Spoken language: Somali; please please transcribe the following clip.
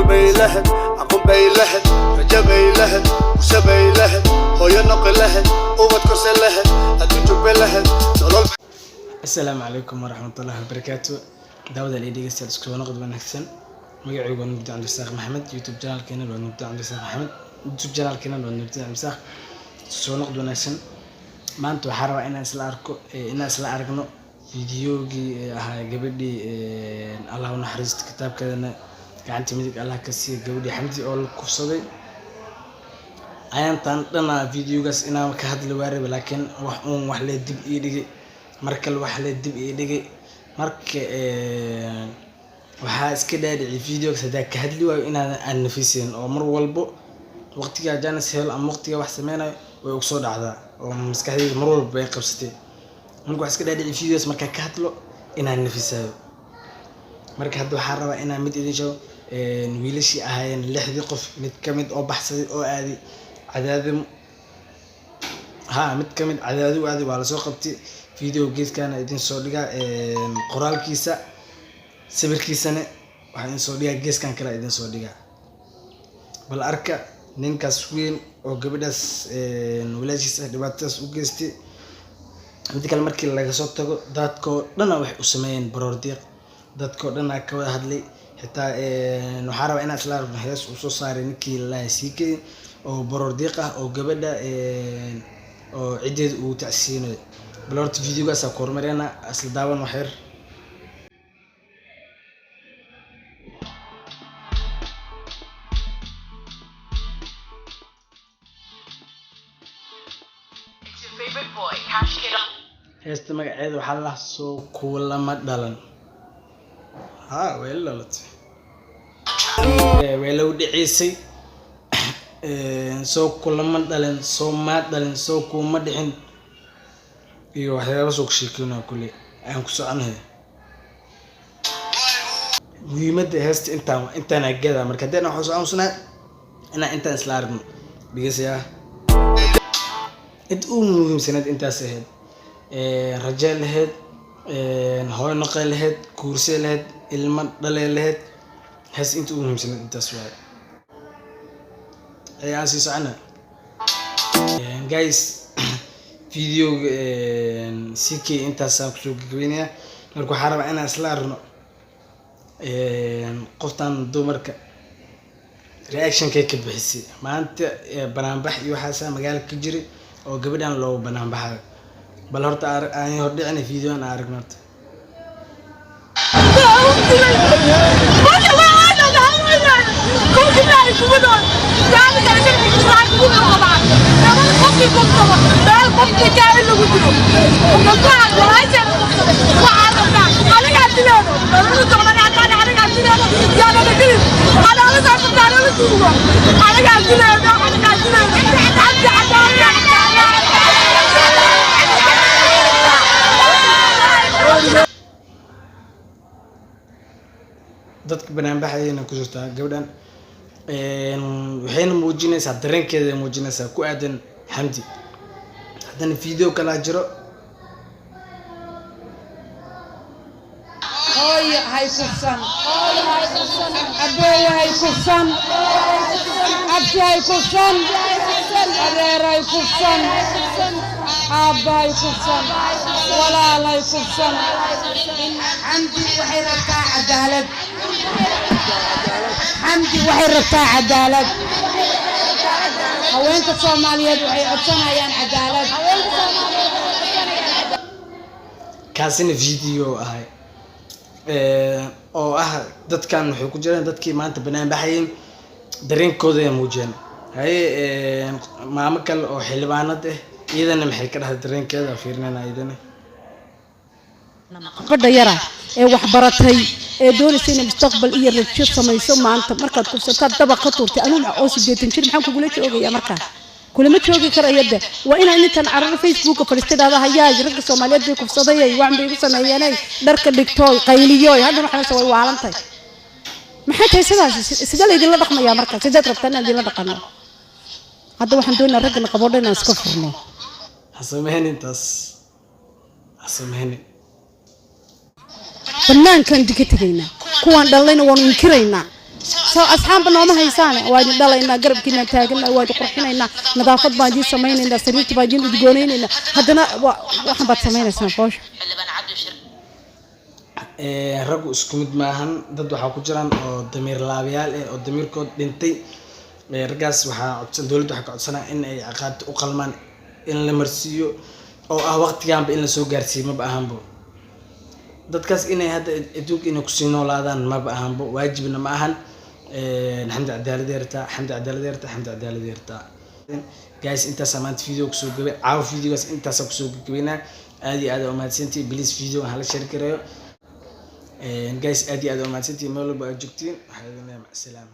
بيلهد عقب بيلهد رجا بيلهد وسا بيلهد هو ينقل لهد وبذكر سلهد أدوتك بلهد. السلام عليكم ورحمة الله وبركاته. داود الإيدي قصة سكوا نقد ونحسن مقعي ونبدأ عند الساق محمد يوتيوب جانال كينال ونبدأ عند الساق محمد يوتيوب جانال كينال ونبدأ عند الساق سكوا نقد ونحسن ما أنتوا حروا إن أسلا أركنو فيديوجي قبلي الله ونحرزت كتاب كذا كعنتي مدك الله كسي قبلي حمدي أول كفصدي أيام تنا فيديو قص إنا كهاد الوارد لكن وحلي دب إيدي markal wax la dib ii dhigay marka waxa iska dhaadhicay video sada ka hadli waayo inaan nafisin oo mar walbo waqtiga jaanis hel ama waqtiga wax sameeynay way ugu soo dhacdaa oo maskaxdayda mar walba ay qabsatay marka wax iska dhaadhicay videos marka ka hadlo inaan nafisayo marka hadda waxa rabaa inaan mid idin sheego wiilashii ahaayeen 6 qof mid kamid oo baxsaday oo aadi cadaadimo mid kamid cadaadu aadi waa la soo qabtay فيديو جيت كان إدين صوديا قرال كيسة سبر كيسة وحين صوديا جيس كان كلا إدين صوديا بالأركة نين كسوين أو قبلس ولاجيس دباتس وجستي أنت كلام مركي اللي صوت تقول داتكو لنا وح أسمين برورديق داتكو لنا كوا هدلي حتى نحارب أنا أطلع بحيث وصار نكي لا سيكي أو برورديقة أو قبلة أو عدد وتعسينه بلورت فيديو قاس أكور مرينا أصل داون وحير هستمع عيد وحلا سو كل ما دلن ويلا لط ويلو دعيسي سو كل ما دلن سو ما دلن سو كل ما دحين iyo waxyaabo soo sheekayna kulli aan ku soconahay muhiimadda heesta intaan agada marka hadana waxa soo aansana intaan isla aragno bigisaya id uu muhiimsanad intaas ahayd rajaa lahayd hooyo noqon lahayd kursi lahayd ilma dhalay lahayd hees inta uu muhiimsanad intaas waay ayaa sii socona guys فيديو سيكي انت ساكسو غبينيا marka waxa rabaa inaan isla arno qoftan dumarka reaction ka bixisay maanta banaanbax iyo waxa magaalada ka jiray oo gabadhan loo banaanbaxay bal horta aan hor dhicin video aan aragno dadka banaanbaxayna ku jirta gabadhan waxayna muujinaysaa dareenkeeda muujinaysaa ku aadan xamdi hadana video kala jiro هاي كفن أبوي هاي كفن أبتي هاي كفن أدير هاي كفن أبا هاي كفن ولا هاي كفن حمدي وحي ربطا عدالة حمدي وحي ربطا عدالة هوين الصوماليات وحي عطانا يان عدالة كاسين فيديو هاي oo dadkan wuxuu ku jiraan dadkii maanta banaan baxayeen dareenkooda ay muujiyeen maamo kale oo xilbaanad iyadana maxay ka dhahay dareenkeeda fiirnana iyadana qodha yara ee wax baratay ee doonaysa in mustaqbal iyo rajo samayso maanta markaad ku sabtaad dabaq ka tuurtay anuu oo 8 jir maxaan kugu leeyahay markaa كل ما تشوفي كرا يده وإن أنت نعرف فيسبوك فرستي هذا هياج رجل الصوماليات دي كفصدية وعم بيقصنا ياني درك الدكتور قيليوي هذا نحن نسوي وعلمتي ما حد سدال يدي الله رقم يا مركز سدال ربطنا يدي الله رقم هذا واحد دون الرجل قبضنا نسكفرنا حسمهني تاس حسمهني بنان كان دكتورينا كوان دلنا وننكرينا soo asxaabna nooma haysaan waa idin dhalaynaa garabkiina taagana waa idin qurxinaynaa nadaafad baan idin samaynaynaa sariirta baan idin udgoonaynaa haddana waxaan baad samaynaysaan foosha raggu isku mid maahan dad waxaa ku jiraan oo damiir laabayaal oo damiirkood dhintay raggaas waxaa dowladda waxaa ka codsanaa in ay ciqaabta u qalmaan in la marsiiyo oo ah waqtigaanba in la soo gaarsiiyo maba ahanbo dadkaas inay hadda adduunka inay kusii noolaadaan maba ahanbo waajibna ma ahan xamdi cadaalad yarta xamdi cadaalad yarta xamdi cadaalad yarta guys intaas maanta video kusoo gabay caawa videogaas intaas kusoo gabaynaa aad iyo aad u mahadsantihiin please video hala share gareeyo guys aad iyo aad u mahadsantihiin meel walba aad joogtiin waxaan idin leeyahay salaam